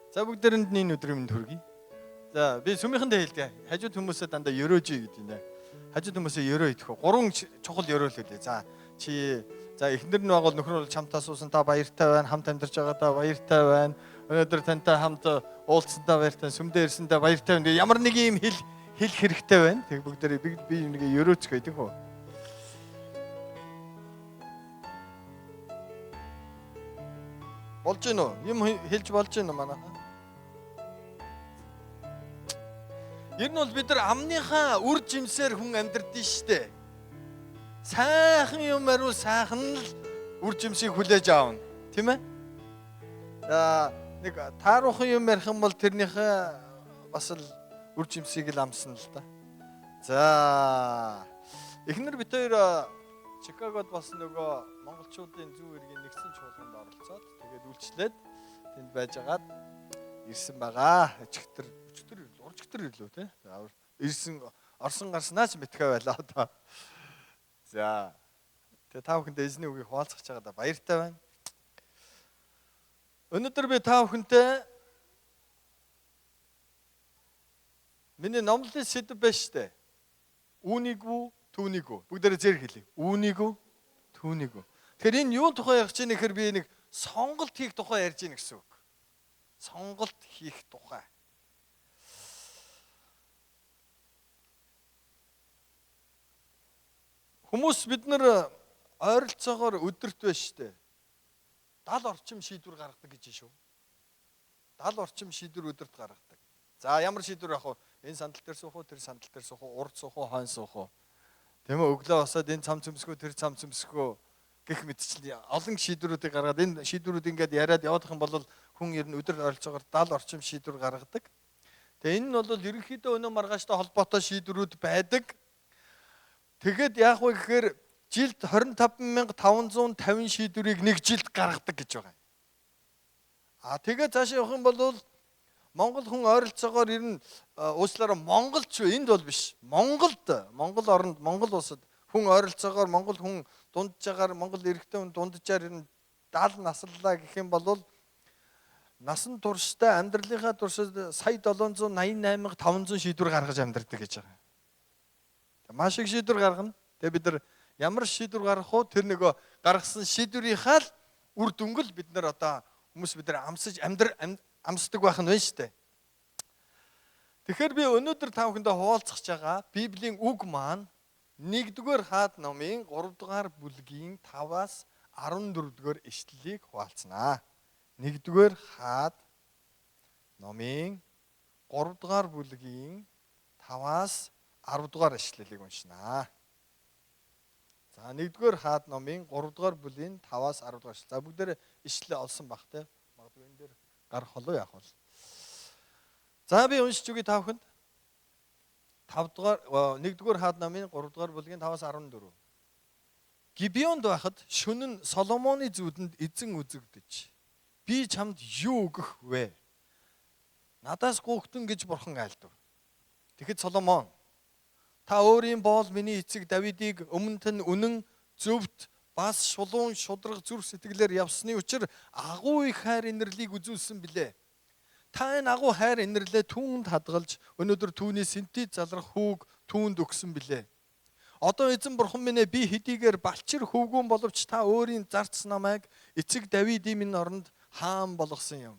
За бүгдээрэнд энэ өдрийн мэнд хүргэе. За би сүмийнхэндээ хэлдэг. Хажууд хүмүүсээ дандаа ёроож гэдэг нэ. Хажууд хүмүүсээ ёроо идэх. Гурван чухал ёроо л үлээ. За чи эхнэр нь байгал нөхөр бол чамтаа суусан та баяртай байна. Хамт амьдарч байгаадаа баяртай байна. Өнөөдөр тантай хамт уулзсандаа баяртай, сүмдээ ирсэндээ баяртай байна. Ямар нэг юм хэлэх хэрэгтэй байна. Тэг бүгдээрээ би нэг ёрооч гэдэг хөө. Болж гинөө? Юм хэлж болж гинөө манайхаа? Ер нь бол бид нар амныхаа үр жимсээр хүн амьдрдээ штэ. Сайхан юм аруу сайхан л үр жимсийг хүлээж аавна. Тийм ээ? За нэг тааруухан юм ярих юм бол тэрнийхээ бас л үр жимсийг л амсна л да. За эхнэр бид хоёр Чикагод бас нөгөө монголчуудын зүүн эргийн нэгсэн чуулганд оролцоод тэгээд үйлчлээд тэнд байжгаад ирсэн байгаа. Өчигдөр ирлөө тий. Ирсэн орсон гарснаа ч битгээ байлаа одоо. За тэгээ та бүхэнд эзний үгийг хуваалцах чагаадаа баяртай байна. Өнөөдөр би та бүхэнтэй миний номлолын сэдв байна штэ. Үүнийг үү, түүнийг үү. Бүгдээрээ зэрэг хэлье. Үүнийг үү, түүнийг үү. Тэгэхээр энэ юун тухай ярих чинь гэхээр би нэг сонголт хийх тухай ярьж гин гэсэн үг. Сонголт хийх тухай. Хүмүүс бид нар ойролцоогоор өдөрт байна штэ. 70 орчим шийдвэр гаргадаг гэж шүү. 70 орчим шийдвэр өдөрт гаргадаг. За ямар шийдвэр авах вэ? Энэ сандал дээр суух уу, тэр сандал дээр суух уу, урд суух уу, хойно суух уу? Тийм ээ, өглөө босоод энэ цам цөмсгөө, тэр цам цөмсгөө гэх мэтчлэн олон шийдвэрүүдийг гаргаад энэ шийдвэрүүд ингээд яриад явах юм бол хүн ер нь өдөр ойролцоогоор 70 орчим шийдвэр гаргадаг. Тэгээ энэ нь бол ерөнхийдөө өнөө маргааштай холбоотой шийдвэрүүд байдаг. Тэгэхэд яах вэ гэхээр жилд 25,550 шийдвэрийг нэг жилд гаргадаг гэж байгаа. Тэгээд цаашаа явах юм бол Монгол хүн ойролцоогоор ер нь уучлаарай монголч энд бол биш. Монгол оронд, Монгол улсад хүн ойролцоогоор монгол хүн дунджаагаар монгол эрэгтэй хүн дунджаар ер нь 70 насллаа гэх юм бол насан туршдаа амьдралынхаа туршид сая 788,500 шийдвэр гаргаж амьдардаг гэж байгаа. Маш их шийдвэр гаргана. Тэгээ бид нар ямар шийдвэр гаргах вэ? Тэр нөгөө гаргасан шийдвэрийнхаа л үр дүнгэл бид нар одоо хүмүүс бид нар амсдаг байх нь байна шүү дээ. Тэгэхээр би өнөөдөр та бүхэндээ хуваалцах байгаа Библийн үг маань 1-р хаад номын 3-р бүлгийн 5-аас 14-р ишлэлийг хуваалцнаа. 1-р хаад номын 3-р бүлгийн 5-аас 10-р ишлэлийг уншнаа. За 1-р хаад номын 3-р бүлгийн 5-аас 10-р ишлэл. За бүгдээр ишлэлээ олсон бах те. Магадгүй энэ дээр гарах болов яах вэ? За би уншиж үгүй та бүхэнд. 1-р хаад номын 3-р бүлгийн 5-аас 14. Гибеонд байхад шөнө нь Соломоны зүудэнд эзэн үзэгдэж би чамд юу өгөх вэ? Надаас гуйхтун гэж бурхан айлдав. Тэгэхэд Соломон та өөрийн боол миний эцэг Давидыг өмнөд нь үнэн зөвхт бас шулуун шудраг зүрх сэтгэлээр явсны учир агуу их хайр инэрлийг үзүүлсэн билээ. Та энэ агуу хайр инэрлээ түүнд хадгалж өнөөдөр түүний синтез залрах хүүг түүнд өгсөн билээ. Одоо эзэн бурхан минь би хэдийгээр балчир хөвгүүн боловч та өөрийн зарц намайг эцэг Давидын минь оронд хаан болгосон юм.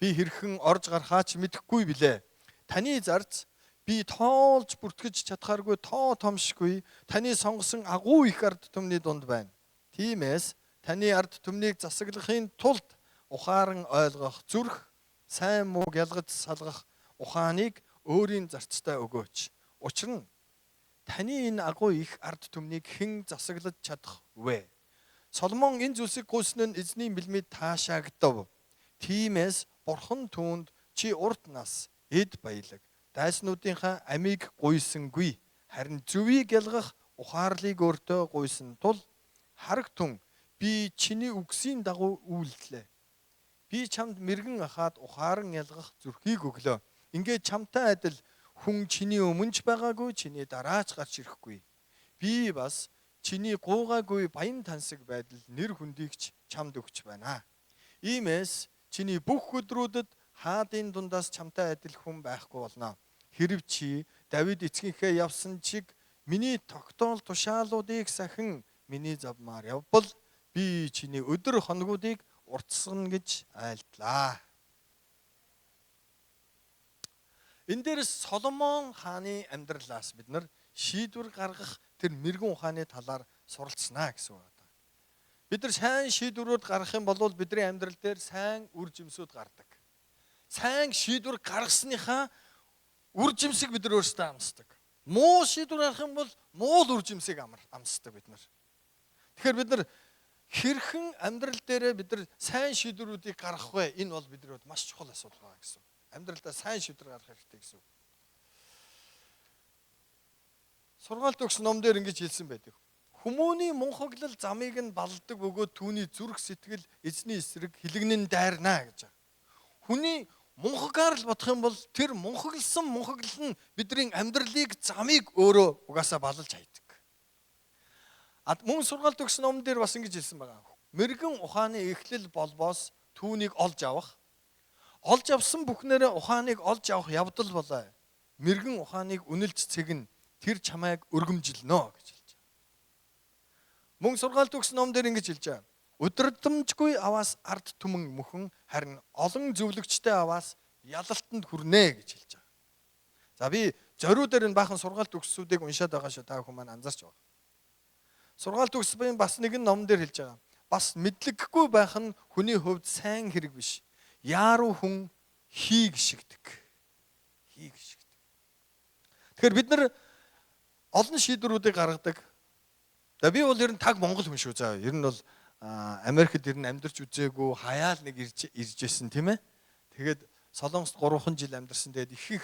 Би хэрхэн орж гарахаач мэдэхгүй билээ. Таны зарц би тоолж бүртгэж чадхааргүй тоо томшгүй таны сонгосон агуу их ард түмний дунд байна. Тиймээс таны ард түмнийг засаглахын тулд ухаан ойлгох зүрх, сайн мууг ялгаж салгах ухааныг өөрийн зарцтай өгөөч. Учир нь таны энэ агуу их ард түмнийг хэн засаглаж чадах вэ? Соломон энэ зүйлсийг гүйсэн нь эзний мэлмид таашаагдав. Тиймээс бурхан түүнд чи урт нас, эд баялаг дайснуудынхаа амийг гуйсангүй. Харин зүвийг ялгах ухаарлыг өөртөө гуйсан тул харагтун би чиний үгсийн дагуу үйлдлээ. Би чамд мэргэн ахаад ухаан ялгах зүрхийг өглөө. Ингээд чамтай адил хүн чиний өмнөж байгаагүй, чиний дараач гарч ирэхгүй. Би бас чиний гуугаагүй баян тансаг байдал нэр хүндийгч чамд өгч байна. Иймээс чиний бүх өдрүүдэд хаадын дундаас чамтай адил хүн байхгүй болно. Хэрв чи Давид эцгийнхээ явсан чиг миний тогтоол тушаалуудыг сахин миний завмаар явбал би чиний өдөр хоногуудыг уртсгана гэж айлтлаа. Энэ дээрс Соломон хааны амьдралаас бид нар шийдвэр гаргах тэр мэрэгэн ухааны талаар суралцсанаа гэсэн үг. Бид нар сайн шийдвэрүүд гаргах юм бол бидний амьдрал дээр сайн үр жимсүүд гардаг. Сайн шийдвэр гаргасныхаа үр жимсийг бид нар өөрсдөө амсдаг. Муу шийдвэр гаргах юм бол муу үр жимсийг амсдаг бид нар. Тэгэхээр бид нар хэрхэн амьдрал дээр бид нар сайн шийдвэрүүдийг гаргах вэ? Энэ бол бидний хувьд маш чухал асуудал байна гэсэн. Амьдралдаа сайн шийдвэр гаргах хэрэгтэй гэсэн. Сургаалт өгсөн ном дээр ингэж хэлсэн байдаг. Хүмүүний мунхаглал замыг нь балдаг бөгөөд түүний зүрх сэтгэл эзний эсрэг хилэгнэн дайрнаа гэж. Хүний мунхагаар л бодох юм бол тэр мунхагласан мунхаглал нь бидний амьдралыг замыг өөрөө угаасаа балалж хайдаг. Мөн сургаалт өгсөн ном дээр бас ингэж хэлсэн байгаа. Мэргэн ухааны эхлэл болбоос түүнийг олж авах. Олж авсан бүхнээрээ ухааныг олж авах явдал болоо. Мэргэн ухааныг үнэлж цэгнэ. Тэр чамайг өргөмжилнө гэж хэлж байгаа. Мөн сургаалт өгсөн ном дээр ингэж хэлж байгаа. Өдөрдмжгүй аваас ард түмэн мөхөн харин олон зөвлөгчтэй аваас ялалтанд хүрнэ гэж хэлж байгаа. За би зориуд дээр энэ баахан сургаалт өгсүүдийг уншаад байгаа шүү. Та хүмүүс маань анзаарч байгаа. Сургаалт өгсөн бас нэгэн ном дээр хэлж байгаа. Бас мэдлэггүй байх нь хүний хувьд сайн хэрэг биш. Яаруу хүн хий гიშгдэг. Хий гიშгдэг. Тэгэхээр бид нар олон шийдвэрүүдийг гаргадаг. За би бол ер нь таг Монгол хүн шүү. За ер нь бол Америкт ер нь амьдарч үзээгүй хаяал нэг иржсэн тийм ээ. Тэгээд Солонгост 3 жил амьдарсан. Тэгээд их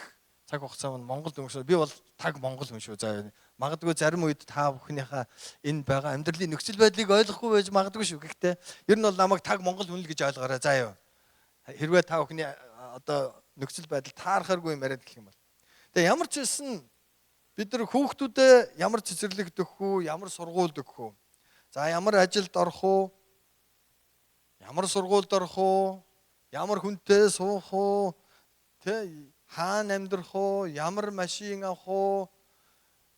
цаг хугацаа Монголд өнгөрсөн. Би бол таг Монгол хүн шүү. За магадгүй зарим үед та бүхнийхээ энэ байгаа амьдралын нөхцөл байдлыг ойлгохгүй байж магадгүй шүү. Гэхдээ ер нь бол намайг таг Монгол хүн л гэж ойлгоорой. За юу. Хэрвээ та бүхний одоо нөхцөл байдал таарахааргүй юм яриад гэх юм бол. Тэгээ ямар ч хэлсэн бид нар хүүхдүүдэд ямар цэцэрлэг өгөх үү, ямар сургуульд өгөх үү? За ямар ажилд орох уу? Ямар сургуульд орох уу? Ямар хүнтэй суух уу? Тэ хаана амьдрах уу? Ямар машин авах уу?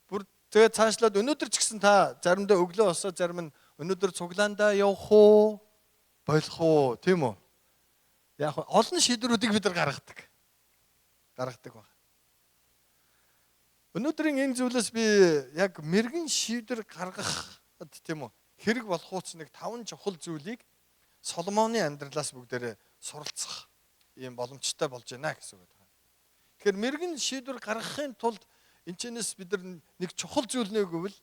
Бүр тэгээ цаашлаад өнөөдөр ч гэсэн та заримдаа өглөө босоод зарим нь өнөөдөр цуглаандаа явах уу? Болох уу? Тийм үү? Яг олон шийдвэрүүдийг бид нар гаргадаг. Байна. Өнөөдрийн энэ зүйлээс би яг мэрэгэн шийдвэр гаргах тийм үү хэрэг болох уус нэг 5 чухал зүйлийг Соломоны амьдралаас бүгдээрээ суралцах ийм боломжтой болж байна гэсэн үг байна. Тэгэхээр мэрэгэн шийдвэр гаргахын тулд энэчнээс бид нар нэг чухал зүйл нэг гэвэл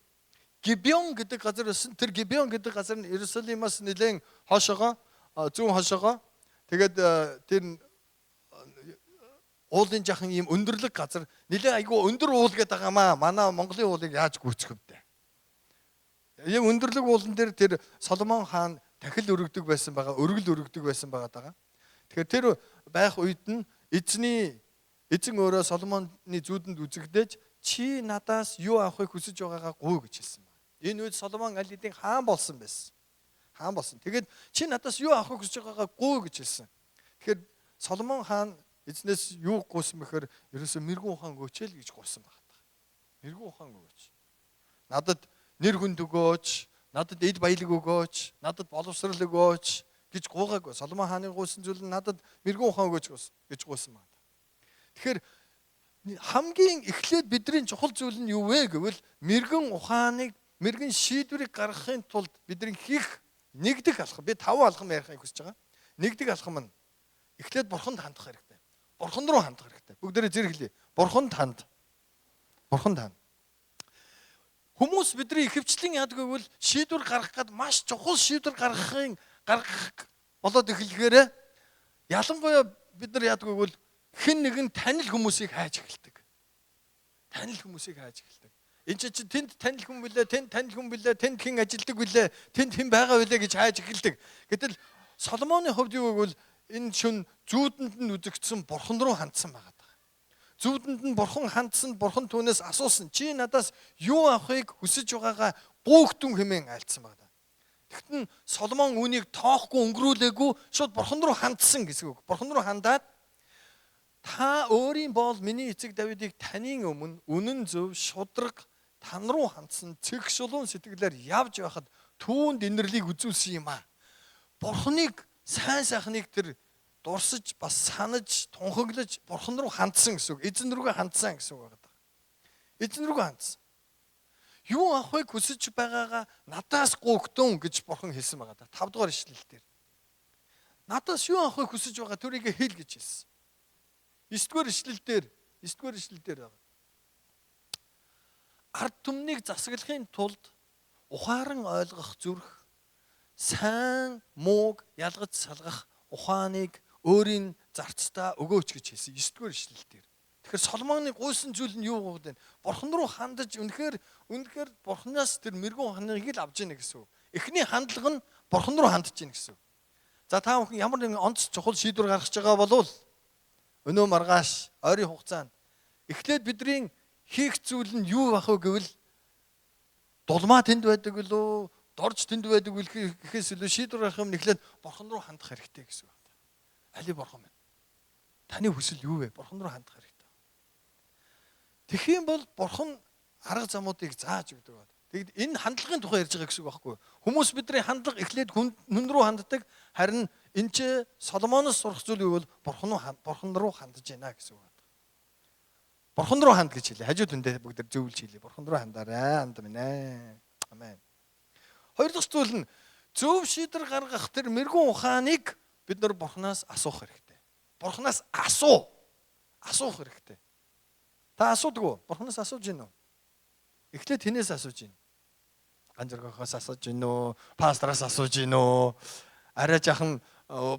Гибеон гэдэг газар өссөн. Тэр Гибеон гэдэг газар нь Иерусалимаас нэлээд хойшоогоо зүүн хойшоогоо тэгээд тэр уулын жахан ийм өндөрлөг газар нэлээд айгүй өндөр уул гэдэг байгаамаа. Манай Монголын уулыг яаж гүйцэх вэ? Яг өндөрлөг уулан дээр тэр Соломон хаан тахил өргөдөг байсан байгаа, өргөл өргөдөг байсан байгаа. Тэгэхээр тэр байх үед нь эзэн өөрөө Соломоны зүүдэнд үзэгдэж чи надаас юу авахыг хүсэж байгаагаа гуй гэж хэлсэн байна. Энэ үед Соломон аль хэдийн хаан болсон байсан. Хаан болсон. Тэгээд чи надаас юу авахыг хүсэж байгаагаа гуй гэж хэлсэн. Тэгэхээр Соломон хаан эзнээс юу гуйсан бэхээр ерөөсөө мэрэгэн ухаан өгөөч л гэж гуйсан байна. Мэрэгэн ухаан өгөөч. Надад нэр хүнд өгөөч, надад эд баялаг өгөөч, надад боловсрал өгөөч гэж гуйгаагүй. Соломон хааны гуйсан зүйл нь надад мэрэгэн ухаан өгөөч гэж гуйсан байна. Тэгэхээр хамгийн эхлээд бидний чухал зүйл нь юу вэ гэвэл мэрэгэн ухааныг, мэрэгэн шийдвэрийг гаргахын тулд бидний хийх нэгдэх алхам. Би 5 алхам ярихыг хүсэж байгаа. Нэгдэх алхам нь эхлээд бурханд хандах хэрэгтэй. Бурхан руу хандах хэрэгтэй. Бүгдээрээ зэрэг хэлье. Бурханд ханд. Бурханд ханд. Хүмүүс бидний ихэвчлэн яадаг гэвэл шийдвэр гаргах гээд маш чухал шийдвэр гаргах болоод эхлэхээр ялангуяа бид нар яадаг гэвэл хэн нэгэн танил хүмүүсийг хайж эхэлдэг. Танил хүмүүсийг хайж эхэлдэг. Энд чинь тэнд танил хүн билээ, тэнд танил хүн билээ, тэнд хэн ажилдаг билээ, тэнд хэн байгаа билээ гэж хайж эхэлдэг. Гэтэл Соломоны хувьд юу гэвэл энэ шүн зүүдэнд нь үзэгдсэн бурхан руу хандсан байгаа. Зүүдэнд нь бурхан хандсан, бурхан түүнээс асуусан. Чи надаас юу авахыг хүсэж байгаагаа гуйхтун хэмээн айлцсан байна. Тэгтэн Соломон үүнийг тоохгүй өнгөрүүлээгүй шууд бурхан руу хандсан гэсэн үг. Бурхан руу хандаад Та өөрийн боол миний эцэг Давидыг танийн өмнө үнэн зөв шудраг тань руу хандсан цэг шулуун сэтгэлээр явж байхад түүнд инэрлийг үзүүлсэн юм аа. Бурхныг сайн сайхныг тэр дурсаж бас санаж тунхаглаж Бурхан руу хандсан гэсэн үг. Эзэн рүүгээ хандсан гэсэн үг байна. Эзэн рүүгээ хандсан. Юу авахыг хүсэж байгаагаа надаас гуйгтун гэж Бурхан хэлсэн байгаа да. 5 дугаар ишлэл дээр. Надаас юу авахыг хүсэж байгаа тэрийг хэл гэж хэлсэн. 9 дугаар ишлэл дээр байгаа. Ард түмнийг засаглахын тулд ухаан ойлгох зүрх, сайн мууг ялгаж салгах ухааныг өөрийн зарцтай өгөөч гэж хэлсэн 9 дугаар ишлэл дээр. Тэгэхээр Соломоны гуйсан зүйл нь юу вэ? Бурхан руу хандаж үнэхээр Бурханаас тэр мэрэгэн ухааныг л авж яана гэсэн үг. Эхний хандлага нь Бурхан руу хандж яана гэсэн үг. За та бүхэн ямар нэгэн онц чухал шийдвэр гаргаж байгаа болвол өнөө маргааш ойрын хугацаанд эхлээд бидний хийх зүйл нь юу байх вэ гэвэл дулмаа тэнд байдаг үлээ, дорж тэнд байдаг үл гэхээс илүү шийдвэр гаргах юм эхлээд Бурхан руу хандах хэрэгтэй гэсэн үг. Али Бурхан байна. Таны хүсэл юу вэ? Бурхан руу хандах хэрэгтэй. Тэгэх юм бол Бурхан арга замуудыг зааж өгдөг байна. Тэгэд энэ хандлагын тухай ярьж байгаа гэсэн үг байхгүй юу? Хүмүүс бидний хандлага эхлээд хүн рүү ханддаг, харин энэ ч Соломоноос сурах зүйл юу бол Бурхан руу хандж байна гэсэн үг. Бурхан руу ханд гэж хэлээ. Хажууд үндэ бүгд зөвлөж хэлээ. Бурхан руу хандаарай, ханд минь ээ. Амен. Хоёр дахь зүйл нь зөв шийдвэр гаргах тэр мэрэгэн ухааныг бид нар Бурханаас асуух хэрэгтэй. Бурханаас асуух хэрэгтэй. Та асуудаг уу? Бурханаас асууж гин үү? Эхлээд хинээс асууж гин? Ганжиргахаас асууж гин үү? Пастораас асууж гин үү? Арай жахан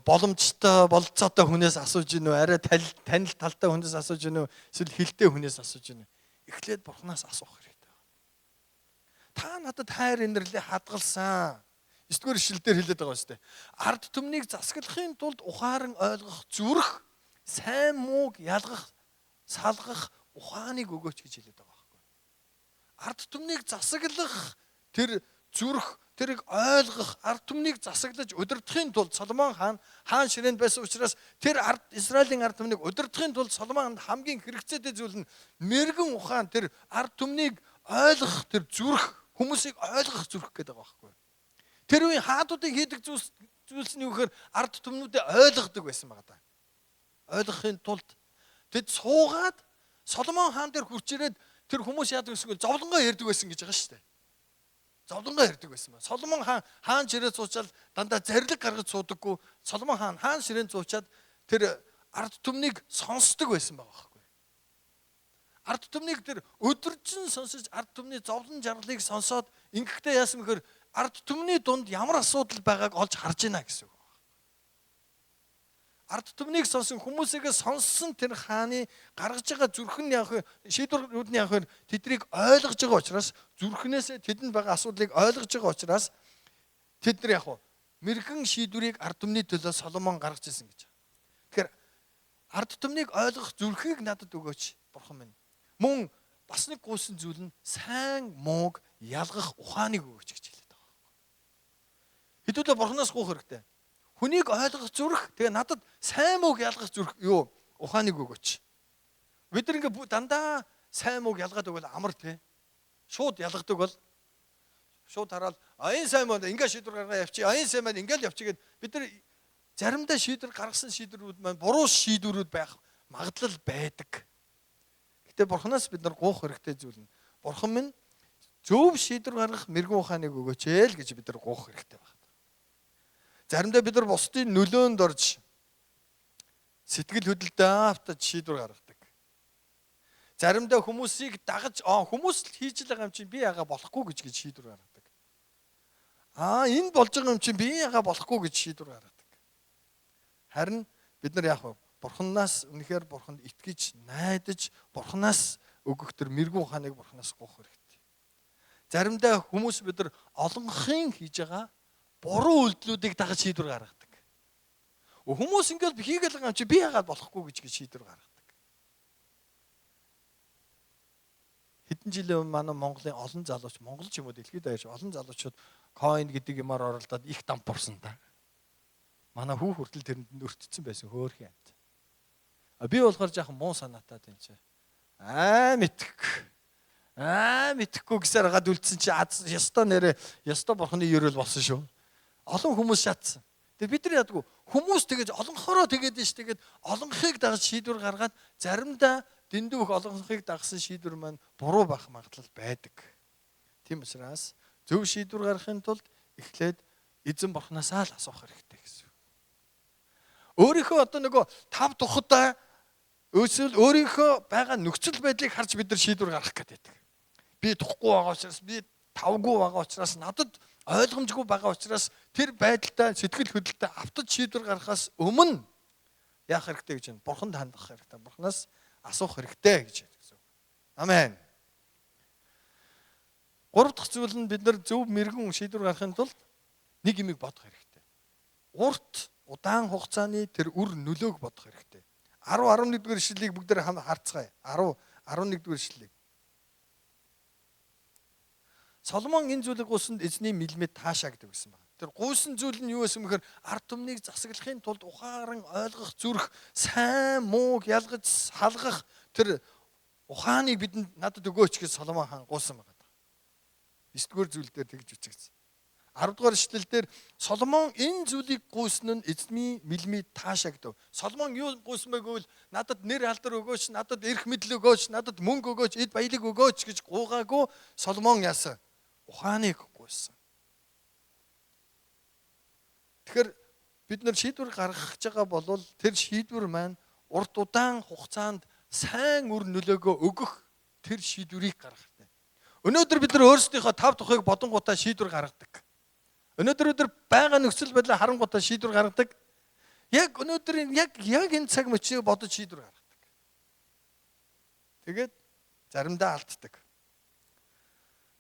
боломжтой болцоотой хүнээс асууж гин үү? Арай танил талтай хүнээс асууж гин үү? Эсвэл хилтэй хүнээс асууж гин үү? Эхлээд Бурханаас асуух хэрэгтэй. Та надад хайр инэрлээ хадгалсан. 9 дугаар ишлэлээр хэлээд байгаа шүү дээ. Ард түмнийг засаглахын тулд ухаан ойлгох зүрх, сайн мууг ялгах, салгах ухааныг өгөөч гэж хэлээд байгаа байхгүй. Ард түмнийг засаглах тэр зүрх, тэрийг ойлгох, ард түмнийг засаглаж удирдахын тулд Соломон хаан ширээнд байсан учраас тэр Израилийн ард түмнийг удирдахын тулд Соломонд хамгийн хэрэгцээтэй зүйл нь мэрэгэн ухаан, тэр ард түмнийг ойлгох тэр зүрх, хүмүүсийг ойлгох зүрх гэдэг байгаа байхгүй. Тэр үеийн хаадуудыг хийдэг зүйлс нь юу гэхээр ард түмнүүдээ ойлгодог байсан байгаа даа. Ойлгохын тулд тэд суугаад Соломон хаан дээр хурч ирээд тэр хүмүүс яадаг гэсэн нь зовлонгоо ярьдаг байсан гэж байгаа шүү дээ. Зовлонгоо ярьдаг байсан ба. Соломон хаан ширээ суучаад дандаа зарлиг гаргаж суудаггүй. Соломон хаан ширээнд суучаад тэр ард түмнийг сонсдог байсан байгаа байхгүй. Ард түмнийг тэр өдөржин сонсож ард түмний зовлон жаргалыг сонсоод ингэхдээ яасан гэхээр ард түмний дунд ямар асуудал байгааг олж харж байна гэсэн үг. Ард түмнийг сонсон хүмүүсээгээ сонссон тэр хааны гаргаж байгаа зүрхэн яах вэ? Шийдвэрүүд нь яах вэ? Тэднийг ойлгож байгаа учраас зүрхнээсээ тэдэнд байгаа асуудлыг ойлгож байгаа учраас тэд нар яах вэ? Мэргэн шийдвэрийг ард түмний төлөө Соломон гаргаж ирсэн гэж. Тэгэхээр ард түмнийг ойлгох зүрхийг надад өгөөч, Бурхан минь. Мөн бас нэг гуйсан зүйл нь сайн мууг ялгах ухааныг өгөөч гэж хэлээд байгаа. Хэдүүлээ Бурханаас гуйх хэрэгтэй. Хүнийг ойлгох зүрх, тэгээ надад сайн мууг ялгах зүрх юу? Ухааныг өгөөч. Бид нар ингээ дандаа сайн мууг ялгаад өгвөл амар тий. Шууд ялгадаг бол шууд хараад энэ сайн муу ингээ шийдвэр гаргаа явчих. Энэ сайн маань ингээл явчих гэд бид нар заримдаа шийдвэр гаргасан шийдвэрүүд маань буруу шийдвэрүүд байх магадлал байдаг. Гэтэ Бурханаас бид нар гуйх хэрэгтэй зүйл нь. Бурхан минь зөв шийдвэр гаргах мэрэгэн ухааныг өгөөч ээ л гэж бид нар гуйх хэрэгтэй байна. Заримдаа бид нар бусдын нөлөөнд орж сэтгэл хөдлөлтөд автаж шийдвэр гаргадаг. Заримдаа хүмүүсийг дагаж хүмүүс л хийж л байгаа юм чинь би яага болохгүй гэж шийдвэр гаргадаг. Энэ болж байгаа юм чинь би яага болохгүй гэж шийдвэр гаргадаг. Харин бид нар яах вэ? Бурханаас үнэхээр Бурханд итгэж, найдаж, Бурханаас өгөх төр мэрэгэн ухааныг Бурханаас гуйх хэрэгтэй. Заримдаа хүмүүс бид нар олонхын хийж байгаа буруу үйлдэлүүдийг дагаж шийдвэр гаргадаг. Хүмүүс ингээл хийгээл байгаа юм чи би яагаад болохгүй гэж шийдвэр гаргадаг. Хэдэн жилийн өмнө манай Монголын олон залууч, Монгол ч юм уу дэлхийд даяарч олон залуучууд coin гэдэг юмар оролдоод их дампуурсан та. Манай хүү хүртэл тэрэнд өртцсөн байсан хөөрхөн амт. Би болохоор жоохон муу санаатай юм чи. Мэдхгүй гэсээр гад үлдсэн чи ястаа нэрэ ястаа бурхны ерөөл болсон шүү. Олон хүмүүс шатсан. Тэгээ бид нар ядгүй хүмүүс тэгэж олонхороо тэгээд ш тэгээд олонхыг дагаж шийдвэр гаргаад заримдаа дэндүүх олонхыг дагсан шийдвэр маань буруу байх магадлал байдаг. Тийм учраас зөв шийдвэр гаргахын тулд эхлээд эзэн бурхнаасаа л асуух хэрэгтэй гэсэн. Өөрийнхөө одоо нөгөө тав тухтай Өөрөөр өөрийнхөө байгаа нөхцөл байдлыг харж бид нар шийдвэр гаргах гэдэг. Би тухгүй байгаа учраас, би тавгүй байгаа учраас, надад ойлгомжгүй байгаа учраас тэр байдалтай сэтгэл хөдлөлтөд автаж шийдвэр гаргахаас өмнө яах хэрэгтэй гэж байна. Бурханд хандах хэрэгтэй. Бурханаас асуух хэрэгтэй гэж байна. Амен. Гурав дахь зүйл нь бид нар зөв мэрэгэн шийдвэр гаргахын тулд нэг юмыг бодох хэрэгтэй. Урт удаан хугацааны тэр үр нөлөөг бодох хэрэгтэй. 10-11-р ишлэлийг бүгд харцгаая. 10-11-р ишлэлийг. Соломон энэ зүйлийг гуйсанд эзний мэлмэд таашаа гэдэг гэсэн байна. Тэр гуйсан зүйл нь юу гэсэн мэхээр ард түмнийг засаглахын тулд ухаан ойлгох зүрх, сайн мууг ялгаж салгах тэр ухааныг бидэнд надад өгөөч гэж Соломон хаан гуйсан байна. 9-р зүйл дээр тэгж үчигдсэн. 10-р ишлэл дээр Соломон энэ зүйлийг гуйсан нь эзний мэлмэд таашаа гэдэг. Соломон юу гуйсан бэ гэвэл надад нэр алдар өгөөч, надад эрх мэдэл өгөөч, надад мөнгө өгөөч, эд баялаг өгөөч гэж гуйгаагүй Соломон яасан? Ухааныг гуйсан. Тэгэхээр бид нар шийдвэр гаргах гэж байгаа бол тэр шийдвэр маань урт удаан хугацаанд сайн үр нөлөөгөө өгөх тэр шийдвэрийг гаргах хэрэгтэй. Өнөөдөр бид нар өөрсдийнхөө тав тухайг бодонгуудаа шийдвэр гаргадаг. Өнөөдөр байгаа нөхцөл байдлаа харангуйтаа шийдвэр гаргадаг. Яг өнөөдрийн яг энэ цаг мөчийг бодож шийдвэр гаргадаг. Тэгээд заримдаа алддаг.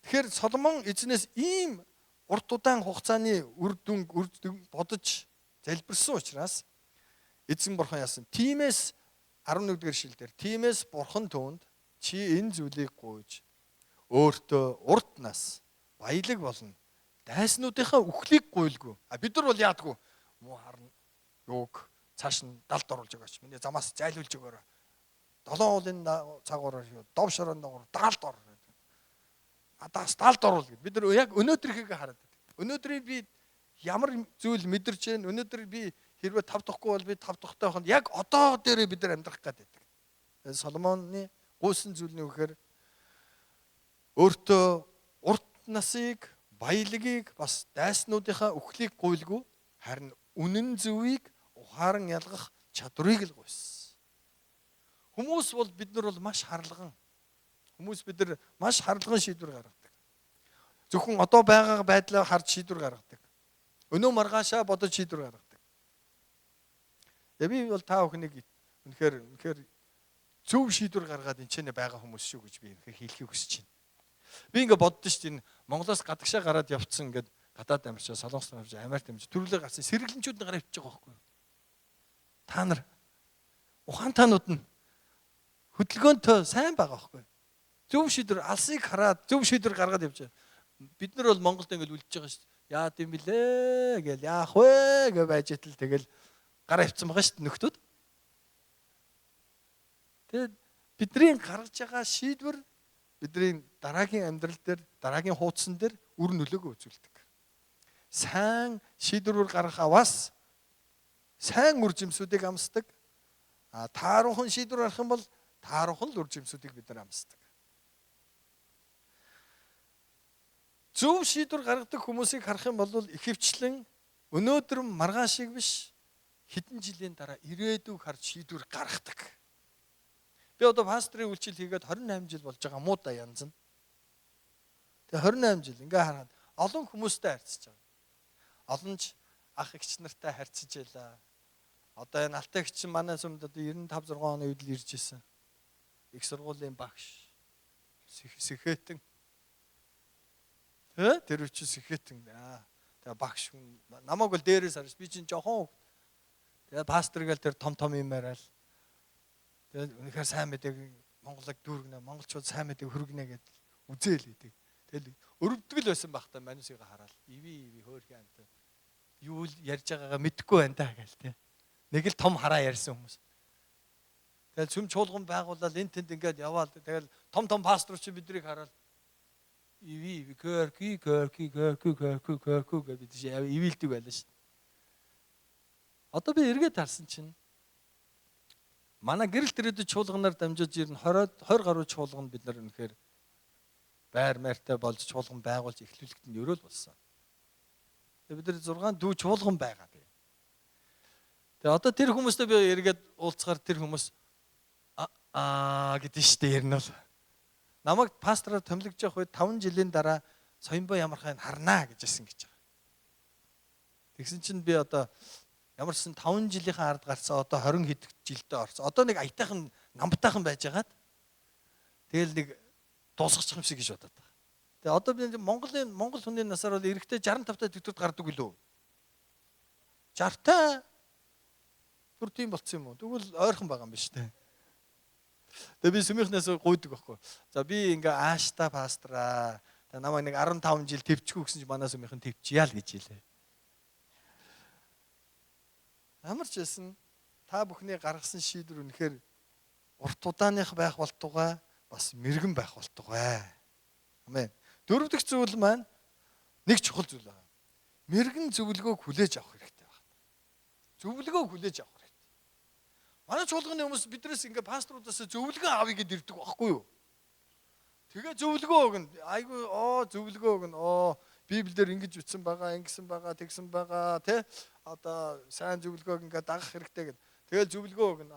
Тэгэхээр Соломон эзнээс ийм урт удаан хугацааны үр дүн бодож залбирсан учраас эзэн бурхан яасан. Тиймээс 11-р шүлдэр. Тиймээс бурхан түүнд чи энэ зүйлийг гуйж өөртөө урт нас баялаг болно. Дайснуудынхаа үхлийг гуйлгүй. Бид нар бол яадгүй. Муу харна. Юуг цааш нь далд оруулж өгөөч. Миний замаас зайлуулж өгөөрэй. 7 уулын цагаараа дов шороон дагуур далд ор. Адаас далд оруул гэд. Бид нар яг өнөөдрийнхээ хараад байдаг. Өнөөдрийг би ямар зүйл мэдэрч байна. Өнөөдөр би хэрвээ тав дахьгүй бол би тав дахьтай ханд яг одоо дээрээ бид нар амьдрах гээд байдаг. Соломоны гуйсан зүйл нь үхээр өөртөө урт насыг баялагийг бас дайснуудынхаа үхлийг гуйлгүй харин үнэн зөвийг ухаан ялгах чадварыг л гуйсан. Хүмүүс бол бид нар бол маш харлаган. Хүмүүс бид нар маш харлаган шийдвэр гаргадаг. Зөвхөн одоо байгаа байдлаа харж шийдвэр гаргадаг. Өнөө маргаашаа бодож шийдвэр гаргадаг. Би бол та бүхнийг үнэхээр зөв шийдвэр гаргаад энэ ч нэ байгаа хүмүүс шүү гэж би үнэхээр хэлхийг хүсэж байна. Би ингээ боддоо шүү дээ. Монголоос гадагшаа гараад явцсан ингээд гадаад амирчаа, солонгос амирчаа, Америкт амирчаа төрүүлээ гарсан сэргэлэнчүүд нь гараа ивчих байгаа байхгүй юу? Та нар ухаантайнууд нь хөдөлгөөнтэй сайн байгаа байхгүй юу? Зөв шийдвэр алсыг хараад зөв шийдвэр гаргаад явж байгаа. Бид нар бол Монголд ингээд үлдчихэж байгаа шүү дээ. Яа гэм блэ гэл яах вэ гэж байж итэл тэгэл гараа ивцсан байгаа шүү дээ нөхдүүд. Тэгээд бидний гаргаж байгаа шийдвэр бидний дараагийн амьдрал дээр, дараагийн хуудсан дээр үр нөлөөгөө үзүүлдэг. Сайн шийдвэрүүд гаргах аваас сайн үр жимсүүдийг амсдаг. Тааруухан шийдвэр гаргах юм бол тааруухан л үр жимсүүдийг бид нар амсдаг. Зөв шийдвэр гаргадаг хүмүүсийг харах юм бол ихэвчлэн өнөөдөр маргаашиг биш хэдэн жилийн дараа ирээдүйг харж шийдвэр гаргадаг. Би одоо пастрын үйлчил хийгээд 28 жил болж байгаа муу да янз нь. Тэгээ 28 жил ингээ хараад олон хүмүүстэй харьцаж байгаа. Олон ч ах эгч нартай харьцаж байлаа. Одоо энэ алтай эгч манай сүмд одоо 95 6 оны үед л ирж исэн. Их сургуулийн багш. Сэхэтэн. Тэр үчи сэхэтэн. Тэгээ багш намайг бол дээрээс харж би чинь жохон. Тэгээ пастор гэл тэр том юм яриад. Тэгээд үнэхээр сайн мэдээг Монголыг дүүргэнэ, монголчууд сайн мэдээг хөргөнэ гэдэл үзээл гэдэг. Тэгэл өрөвдгөл байсан байх та манусыг хараад. Иви хөөрхөн амт. Юу л ярьж байгаагаа мэдэхгүй байна та гэл тэ. Нэг л том хараа ярьсан хүмүүс. Тэгэл сүм чуулган байгуулаад энэ тэнд ингээд яваал. Тэгэл том пастор чи биднийг хараад görki гэдэг чи ивэлдэг байлаа шүү. Одоо би эргээд харсан чинь манай гэрэл төрөдөж чуулганаар дамжиж ирнэ 20 гаруй чуулган бид нар үнэхээр байр маятай болж чуулган байгуулж эхлүүлэхэд нь өрөөл болсон. Тэгээ бид нар 6 дүү чуулган байгаа. Тэгээ одоо тэр хүмүүстэй би эргээд уулзахаар тэр хүмүүс гэдэг штэ ярина л. Намайг пастораар томилогдож явах үед 5 жилийн дараа Соёнбоо ямархайг харнаа гэжсэн гэж байгаа. Тэгсэн чинь би одоо ямарсан 5 жилийнхаа ард гарсан одоо 20 хэд жилдээ орсон. Одоо нэг аятайхан намтайхан байж байгаад тэгэл нэг дуусгачих юм шиг гэж бодоод байгаа. Тэгээ одоо би Монгол хүний насаар бол эрэхтэй 65 та төгтөд гардаг үлээ. 60 та бүр тийм болцсон юм уу? Тэгвэл ойрхон байгаа юм биш үү? Тэгээ би сүмийнхнээс гуйдаг байхгүй. За би ингээ аашта пастраа. Тэгээ намайг нэг 15 жил төвчгүй гэсэн чи манай сүмийнхэн төвчъя л гэж хэлээ. Амарч байсан та бүхний гаргасан шийдвэр үнэхээр урт удааных байх болтугай бас мэрэгэн байх болтугай. Амен. Дөрөв дэх зүйл маань нэг чухал зүйл байна. Мэрэгэн зөвлөгөөг хүлээж авах хэрэгтэй байна. Зөвлөгөөг хүлээж авах. Манай чуулганы хүмүүс биднээс ингээ пасторудаас зөвлөгөө авъя гэд ирдэг байхгүй юу? Тэгээ зөвлөгөө өгнө. Айгу зөвлөгөө өгнө. Библиэр ингэж бичсэн байгаа, ингэсэн байгаа, тэгсэн байгаа, тэ? Одоо сайн зөвлөгөөг ингээ дагах хэрэгтэй гэд. Тэгэл зөвлөгөө өгнө.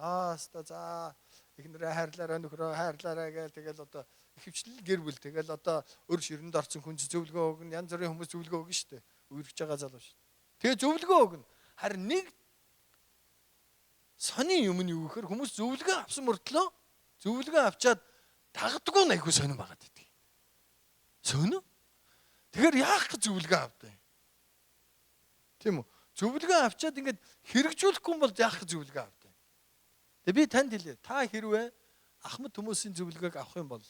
За ихнэрээ хайрлаарай, нөхрөө хайрлаарай гээл тэгэл одоо ихэвчлэн гэр бүл тэгэл одоо өр ширэнд орсон хүн зөвлөгөө өгнө. Янз бүрийн хүмүүс зөвлөгөө өгнө шүү дээ. Үерхэж байгаа залуу шүү. Тэгээ зөвлөгөө өгнө. Харин нэг сони юм нь юу гэхээр хүмүүс зөвлөгөө авсан мөртлөө зөвлөгөө авчаад дагдаггүй найхуу сонирн байгаад байдаг. Сонирн? Тэгэхээр яах гэж зөвлөгөө авдаа юм? Тийм үү? Зөвлөгөө авчаад ингээд хэрэгжүүлэхгүй юм бол яах гэж зөвлөгөө авдаа юм? Тэгээ би танд хэлээ. Та хэрвээ Ахмад хүмүүсийн зөвлөгөөг авах юм бол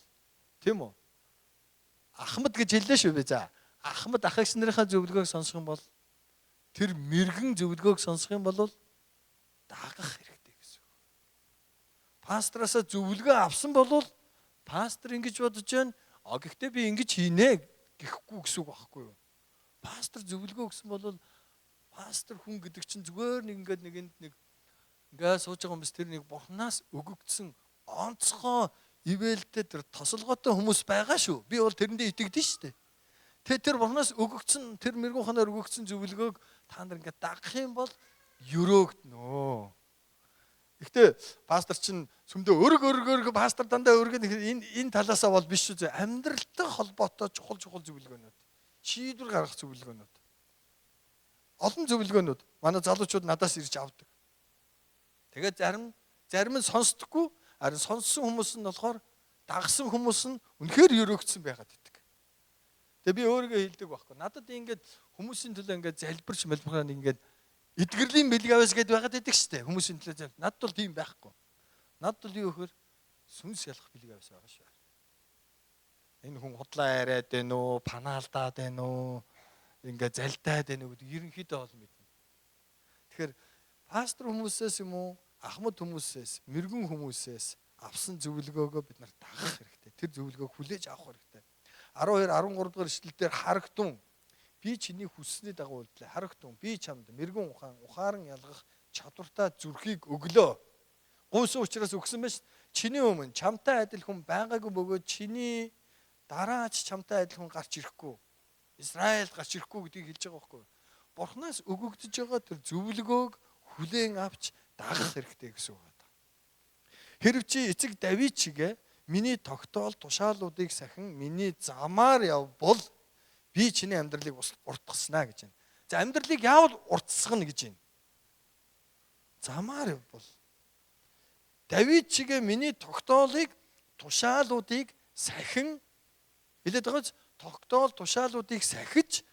тийм үү? Ахмад гэж хэллээ шүү би за. Ахмад ах эгч нарынхаа зөвлөгөөг сонсох юм бол тэр мэрэгэн зөвлөгөөг сонсох юм бол дагах хэрэгтэй гэсэн. Пастраасаа зөвлөгөө авсан бол пастор ингэж бодож байна. Гэхдээ би ингэж хийнэ гэхгүй гэсэн үг байхгүй юу? Пастор зөвлөгөө өгсөн бол пастор хүн гэдэг чинь зүгээр нэг ингээ сууж байгаа хүмүүс тэр нэг бурхнаас өгөгдсөн онцгой ивэлтэй тэр тосолгоотой хүмүүс байгаа шүү. Би бол тэрэндээ итгэдэж штэ. Тэр бурхнаас өгөгдсөн тэр мэрэгэн ханаар өгөгдсөн зөвлөгөөг та нар ингээ дагах юм бол өрөөгднөө. Гэхдээ пастор чинь сүмдөө өрг пастор дандаа өргөд энэ талаасаа бол биш үү? Амьдралтай холбоотой чухал зөвлөгөөнүүд. Шийдвэр гаргах зөвлөгөөнүүд. Олон зөвлөгөөнүүд манай залуучууд надаас ирж авдаг. Тэгээд зарим нь сонсдоггүй, харин сонссон хүмүүс нь болохоор дагсан хүмүүс нь үнэхээр өрөөгдсөн байгаад байдаг. Тэгээ би өөрийгөө хэлдэг байхгүй. Надад ингээд хүмүүсийн төлөө ингээд залбирч мэлбэрэн ингээд эдгэрлийн бэлгавас гэдээ байгаад байдаг шүү дээ. Хүмүүсийн төлөө надад бол тийм байхгүй. Надад бол юу гэхээр сүнс ялах бэлгавас байгаа шүү. Энэ хүн худлаа яриад байна уу, панаалдаад байна уу, ингээ залдаад байна уу гэдэг ерөнхийдөө бол мэднэ. Тэгэхээр пастор хүмүүсээс юм уу, ахмад хүмүүсээс, мэрэгэн хүмүүсээс авсан зөвлөгөөгөө бид нар дагах хэрэгтэй. Тэр зөвлөгөөг хүлээж авах хэрэгтэй. 12 13 дугаар эшлэлдэр харагтун би чиний хүссний дагуу үлдлээ. Харагтун би чамд мэрэгэн ухаан ялгах чадвартай зүрхийг өглөө. Гуйсан учраас өгсөн байж чиний өмнө чамтай адил хүн байгаагүй бөгөөд чиний дараач чамтай адил хүн гарч ирэхгүй. Израиль гарч ирэхгүй гэдгийг хэлж байгаа байхгүй юу? Бурханаас өгөгдөж байгаа тэр зөвлөгөөг хүлээн авч дагах хэрэгтэй гэсэн үг байна. Хэрв чи эцэг Давид чигээ миний тогтоол тушаалуудыг сахин миний замаар явбал би чиний амьдралыг уртгаснаа гэж байна. За амьдралыг яавал уртсгана гэж байна. Замаар явбал Давид чигээ миний тогтоолыг тушаалуудыг сахин хэлээд байгаач тогтоол тушаалуудыг сахиж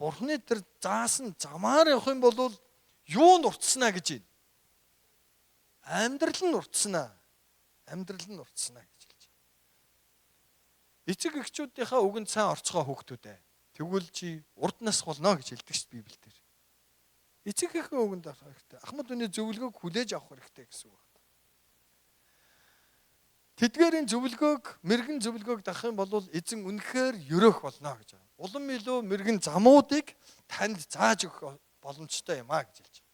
Бурхны тэр заасан замаар явах юм бол юу нь уртснаа гэж байна. Амьдрал нь уртснаа. Амьдрал нь уртснаа гэж хэлж байна. Эцэг эхчүүдийнхаа үгэнд сайн орцгоо хүүхдүүдээ. Тэгвэл чи урд нас болно гэж хэлдэг шүү дээ Библиэлд. Эцэг эхийн үгэнд орох хэрэгтэй. Ахмад үний зөвлөгөөг хүлээж авах хэрэгтэй гэсэн үг байна. Тэдгээрийн зөвлөгөөг, мэрэгэн зөвлөгөөг дагах юм бол эзэн үнэхээр өрөөх болно гэж байна. Улам илүү мэрэгэн замуудыг танд зааж өгөх боломжтой юм а гэж хэлж байна.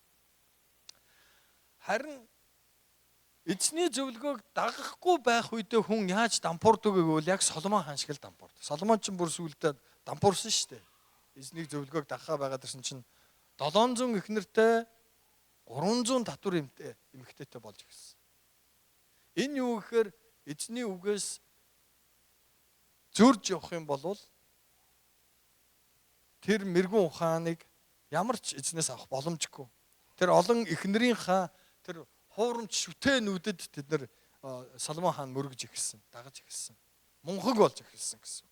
Харин эзний зөвлөгөөг дагахгүй байх үедээ хүн яаж дампуурдаг гэвэл яг Соломон хаан шиг л дампуурдаг. Соломон ч бүр сүүлдээ дампуурсан шүү дээ. Эзний зөвлөгөөг дагахаа байгаад ирсэн чинь 700 эхнэртэй 300 татвар эмэгтэйтэй болж ирсэн. Энэ юу гэхээр эзний үгээс зөрж явах юм бол тэр мэрэгэн ухааныг ямар ч эзнээс авах боломжгүй. Тэр олон эхнэрийнхаа тэр хуурамч шүтэнүүдэд тэд нар Соломон хаан мөргөж эхэлсэн, дагаж эхэлсэн. Мунхаг болж эхэлсэн гэсэн.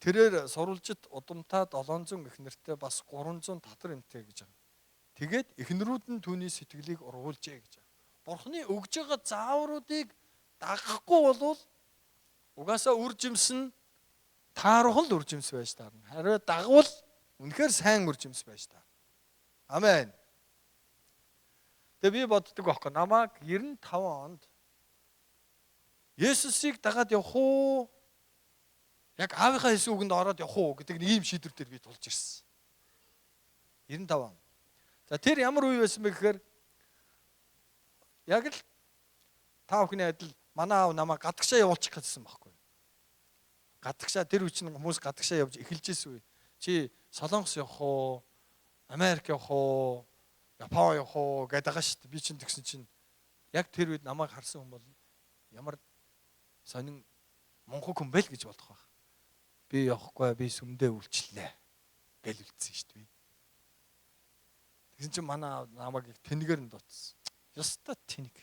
Тэрээр сурвалжит удамтаа 700 эхнэртэй бас 300 татвар эмтэй гэж байна. Тэгээд эхнэрүүд нь түүний сэтгэлийг ургуулжээ гэж байна. Бурхны өгж байгаа заавруудыг дагахгүй бол угаасаа үржимс нь таарах л үржимс байж таарна. Харин дагвал үнэхээр сайн үржимс байж таарна. Амен. Тэгээ би боддог байхгүй. Намайг 95 онд Есүсийг дагаад явах уу? Яг аавынхаа хэлсэн үгэнд ороод явах уу гэдэг нэг ийм шийдвэр дээр би тулж ирсэн. 95 он. За тэр ямар үе байсан бэ гэхээр яг л та бүхний адил манай аав намайг гадагшаа явуулчих гэсэн байхгүй. Гадагшаа тэр үчин хүмүүс гадагшаа явж эхэлж ирсэн үе. Чи Солонгос явах уу? Америк явах уу? Япон явах уу гэдэг байгаа шүү дээ. Би чинь тэгсэн чинь яг тэр үед намайг харсан хүн бол ямар сонин мунхаг хүн бэ л гэж бодох байх. Би явахгүй, би сүмдээ үйлчлээ гэж үлдсэн шүү дээ. Тэгсэн чинь манай намайг тэнгээр нь дутсан. Ёстой тэнэг.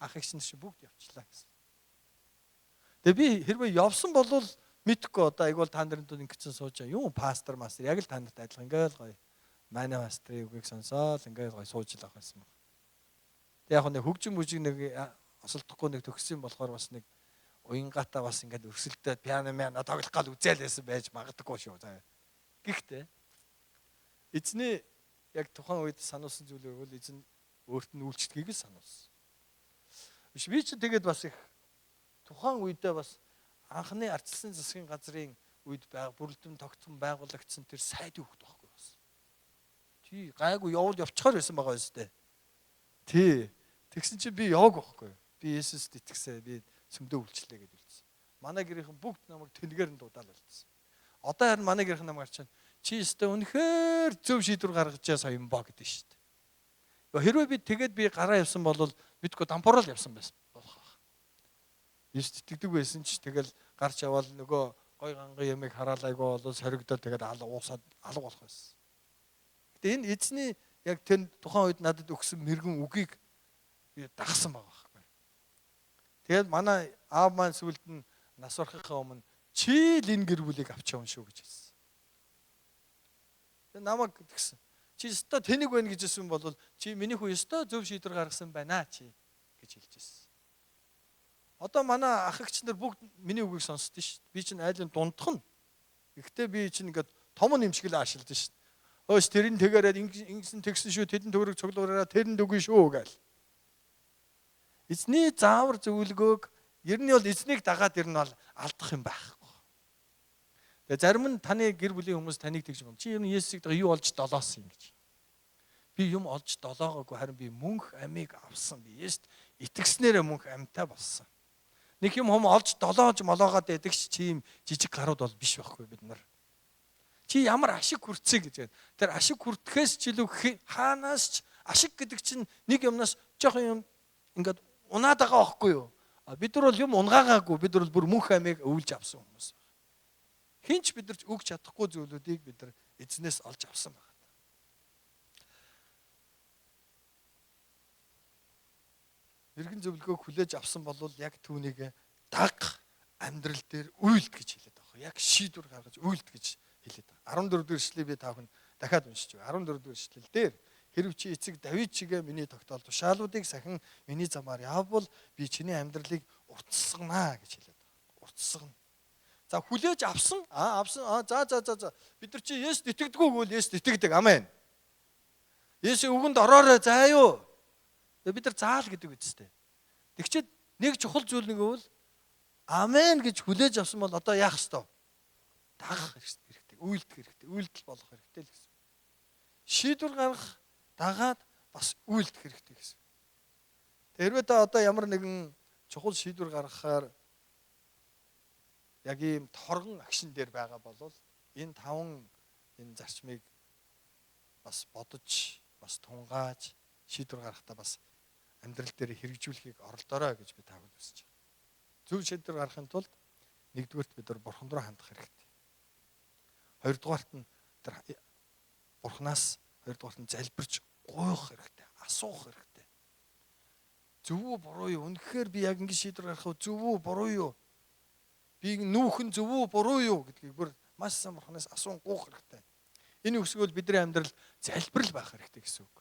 Ах эгч нар чи бүгд явчлаа гэсэн. Тэгээ би хэрвээ явсан бол мэдхгүй одоо айгуул та нарын дунд ингэсэн сууж байгаа. Юу пастор мастер яг л та нарт адилхан ингээл гоё. Манай пастрын үгийг сонсоод ингээл гоё сууж л авах байсан баг. Тэг яг нэг хөгжим мүжиг нэг осолдохгүй нэг төгссөн болохоор бас нэг уянгатаа бас ингээд өрсөлдөд пиано мяна тоглох гал үзэл байсан байж магадгүй шүү. Гэхдээ эзний яг тухайн үед сануулсан зүйлээ бол эзэн өөрт нь үйлчлэгийг л сануулсан. Биш би ч тэгээд бас их тухайн үедээ бас анхны ардчилсан засгийн газрын үед бүрэлдэхүүн тогтсон байгуулагдсан тэр сайд хөвгт байхгүй бас. Тий гайгүй явуул явчихаар байсан байгаа үстэй. Тий тэгсэн чинь би яваг байхгүй. Би Есүст итгэсээ би сүмдөө үйлчлээ гэж үлдсэн. Манай гэрийнхэн бүгд намайг тэнгээр нь дуудаал үлдсэн. Одоо харин манай гэрийнхэн намайг чинь чи өстө үнэхээр зөв шийдвэр гаргаж байгаа юм ба гэдэг шүү дээ. Хэрвээ би тэгээд би гараа явсан бол мэдгүй дампуурал явсан байсан болох байх. Есүст итгэдэг байсан ч тэгэл гарч явал нөгөө гой ганган ямиг хараалайгүй бол соригдоод тэгээд уусаад алга болох байсан. Гэтэ энэ эзний яг тэр тухайн үед надад өгсөн мэрэгэн үгийг би дагсан байгаа байхгүй. Тэгээд манай аав маань сүлд нь нас орохынхаа өмнө чи л энэ гэр бүлийг авч явна шүү гэж хэлсэн. Намайг гэсэн. Чи өстой тэнэг байна гэж хэлсэн бол чи миний хүү өстой зөв шийдвэр гаргасан байна чи гэж хэлж ирсэн. Одоо манай ах эгч нар бүгд миний үгийг сонсдөө шүү. Би чинь айлын дундах нь. Гэхдээ би чинь ингээд том нэмшгэл аашилдсан шүү. Өөс тэрийн тэгээрээд ингэсэн тэгсэн шүү. Тэдэн төгрөг цуглуураараа тэрэнд үгүй шүү гэл. Эзний заавар зөвлөгөөг ер нь бол эзнийг дагаад ирнэ бол алдах юм байхгүй. Тэгээ зарим нь таны гэр бүлийн хүмүүс таныг тэгж юм. Чи ер нь Есүсийг дага юу олж долоосон юм гэж. Би юм олж долоогоогүй харин би мөнх амийг авсан. Би Есүст итгэснээрээ мөнх амьтаа болсон. Нэг юм хом олж долоож молоогоод байдаг чи юм жижиг гарууд бол биш байхгүй бид нар. Чи ямар ашиг хүртсэй гэж. Тэр ашиг хүртэхээс ч илүү хаанаас ч ашиг гэдэг чинь нэг юмнаас жоохон юм ингээд унаад байгаа байхгүй юу? Бид нар бол юм унгаагаагүй. Бид нар бол бүр мөнх амийг өвлж авсан хүмүүс. Хинч бид нар өгч чадахгүй зүйлүүдийг бид нар эзнээс олж авсан байна. Мэргэн зөвлөгөөг хүлээж авсан бол яг түүнийг даг амьдрал дээр үйлд гэж хэлээд байгаа. Яг шийдвэр гаргаж үйлд гэж хэлээд байгаа. 14 дугаар эшлэлийг би та бүхэн дахиад уншиж байгаа. 14 дугаар эшлэл дээр хэрв чи эцэг Давид чигээ миний тогтоол тушаалуудыг сахин миний замаар явбал би чиний амьдралыг уртсгнаа гэж хэлээд байгаа. Уртсгна. За хүлээж авсан. Авсан. За. Бид нар чи Есүст итгэдэггүй гэвэл Есүст итгэдэг. Амен. Есүс үгэнд ороорой заа юу. Бид нар заал гэдэг үстэй. Тэгчээд нэг чухал зүйл нэг бол амен гэж хүлээж авсан бол одоо яах ёстой? Дагах хэрэгтэй, үйлдэх хэрэгтэй, үйлдэл болох хэрэгтэй л гэсэн. Шийдвэр гаргах, дагаад бас үйлдэх хэрэгтэй гэсэн. Хэрвээ та одоо ямар нэгэн чухал шийдвэр гаргахаар яг ийм торгон агшин дээр байгаа бол энэ 5 энэ зарчмыг бас бодож, бас тунгааж шийдвэр гаргахтаа бас амьдрал дээр хэрэгжүүлэхийг оролдоорой гэж би таагүй хүсэж байна. Зөв шийдвэр гаргахын тулд нэгдүгээрт бид нар Бурхан руу хандах хэрэгтэй. Хоёрдугаарт нь тэр Бурханаас хоёрдугаарт нь залбирч гуйх хэрэгтэй, асуух хэрэгтэй. Зөв үү буруу юу? Үнэхээр би яг ингэ шийдвэр гаргах уу? Зөв үү буруу юу? Би нүүхэн зөв үү буруу юу гэдгийг бүр маш сайн Бурханаас асуун гуйх хэрэгтэй. Энэ үгсгөл бидний амьдрал залбирал байх хэрэгтэй гэсэн үг.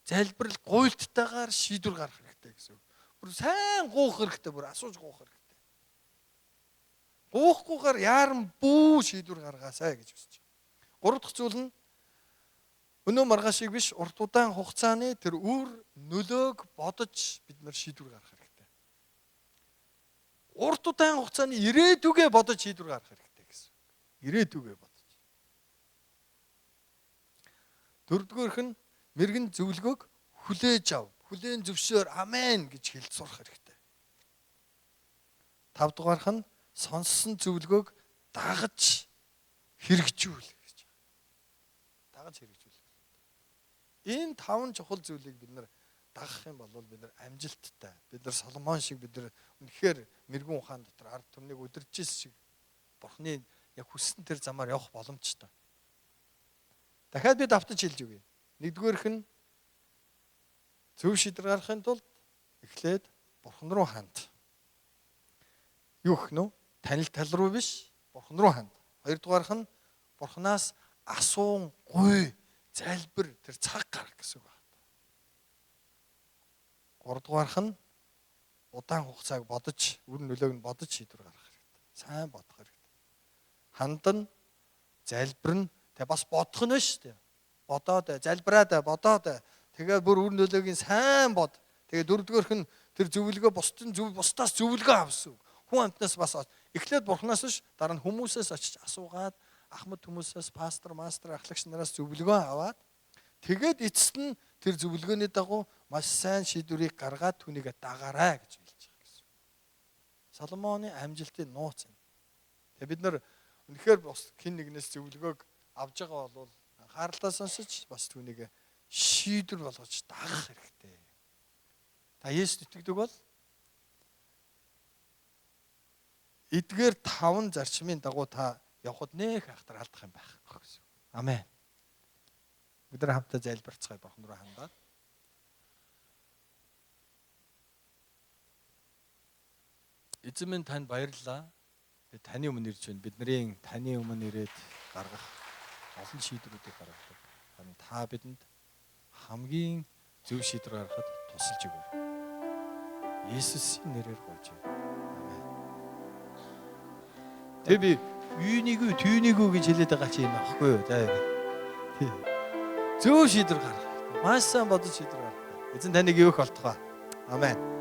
Залбирал гуйлттайгаар шийдвэр гаргах хэрэгтэй гэсэн үг. Бүр сайн гуйх хэрэгтэй, бүр асууж гуйх хэрэгтэй. Гуйхгүйгээр яаран бүү шийдвэр гаргаасай гэж хүсэж байна. Гурав дахь зүйл нь өнөө маргаашиг биш, урт удаан хугацааны тэр үр нөлөөг бодож бид нар шийдвэр гаргах хэрэгтэй. Урт удаан хугацааны ирээдүгээ бодож шийдвэр гаргах хэрэгтэй гэсэн. Ирээдүгээ бодож. Дөрөвдүгээрх нь мэрэгэн зөвлөгөөг хүлээж ав. Хүлээн зөвшөөр амен гэж хэлж сурах хэрэгтэй. Тавдугаарх нь сонссон зөвлөгөөг дагаж хэрэгжүүл гэж. Дагаж хэрэгжүүл. Энэ 5 чухал зүйлийг бид нар дагах юм бол бид нар амжилттай. Бид нар Соломон шиг бид нар үнэхээр мэрэгэн ухаан дотор ард түмнийг удирдахжсэн шиг Бурхны яг хүссэн тэр замаар явах боломжтой. Дахиад би давтаж хэлж өгье. Нэгдүгээрх нь зөв шийдвэр гаргахын тулд эхлээд Бурхан руу ханд. Юу гэх нь вэ? Танил тал руу биш, Бурхан руу ханд. Хоёрдугаарх нь Бурханаас асуун, гуй, залбир, тэр цаг гарах гэсэн үг байна. Гуравдугаарх нь удаан хугацааг бодож, үр нөлөөг нь бодож шийдвэр гаргах хэрэгтэй. Сайн бодох хэрэгтэй. Хандан, залбирна, тэгээ бас бодох нь шүү дээ. Бодоод, залбираад, бодоод, тэгээ бүр үр нөлөөгийн сайн бод. Тэгээ дөрөвдүгээрх нь тэр зөвлөгөө бусдаас зөвлөгөө авсан. Хүн амтнаас бас эхлээд Бурханаас биш, дараа нь хүмүүсээс очиж асуугаад, ахмад хүмүүсээс, пастор, мастер, ахлагч нараас зөвлөгөө аваад, тэгээд эцэст нь тэр зөвлөгөөний дагуу маш сайн шийдвэрийг гаргаад түүнийг дагаарай гэж хэлж байгаа гэсэн. Соломоны амжилтын нууц юм. Тэгээ бид нар үнэхээр бас хэн нэгнээс зөвлөгөөг авж байгаа бол анхааралтай сонсож бас түүнийг шийдвэр болгож дагах хэрэгтэй. Та Есүст итгэдэг бол эдгээр 5 зарчмын дагуу та явхад нэх айхтар алдах юм байх гэсэн. Амен. Бид нар хамтдаа залбирцгаая Бурхан руу хандаад. Эзэн минь танд баярлалаа. Би таны өмнө ирж байна. Бидний таны өмнө ирээд гаргах олон шийдвэрүүдийг гаргадаг. Та бидэнд хамгийн зөв шийдвэр гаргахад тусалж өгөөрэй. Есүсийн нэрээр гуйж байна. Амен. Тэг би юунийгөө түүнийгөө гэж хэлээд байгаа чи юм аахгүй юу? Тэг. Зөв шийдвэр гаргах. Маш сайн бодож шийдвэр гаргах. Эзэн таныг өөх болтугай. Амен.